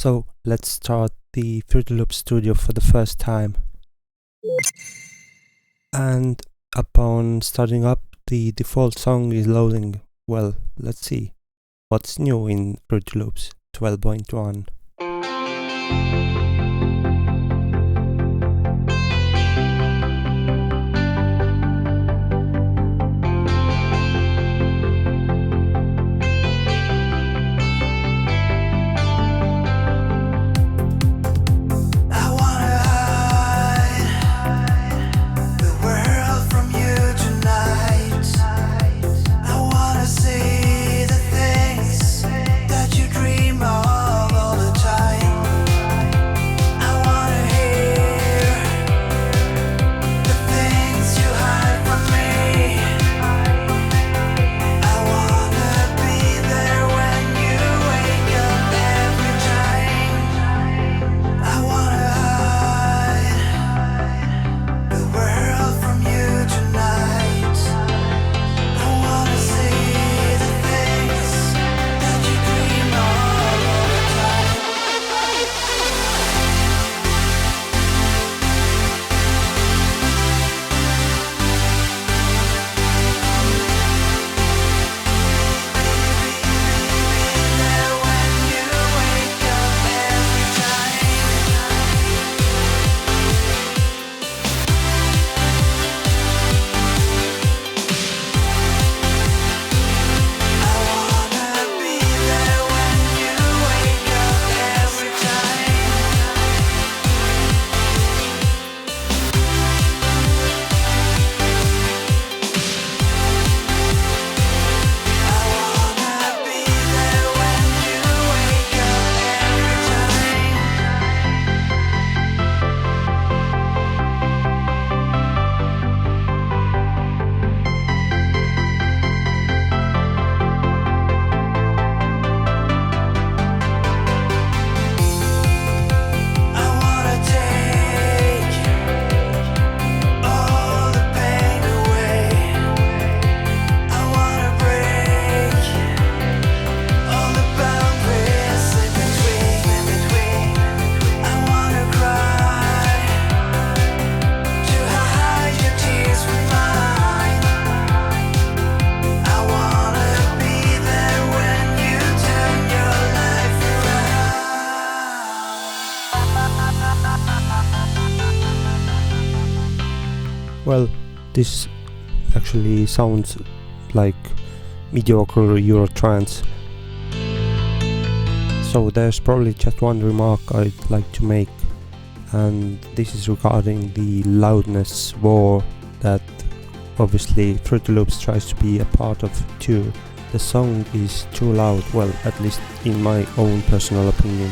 So let's start the Fruity Loops studio for the first time. And upon starting up, the default song is loading. Well, let's see what's new in Fruity Loops 12.1. Well, this actually sounds like mediocre Eurotrance. So there's probably just one remark I'd like to make, and this is regarding the loudness war that obviously Fruity Loops tries to be a part of too. The song is too loud, well, at least in my own personal opinion.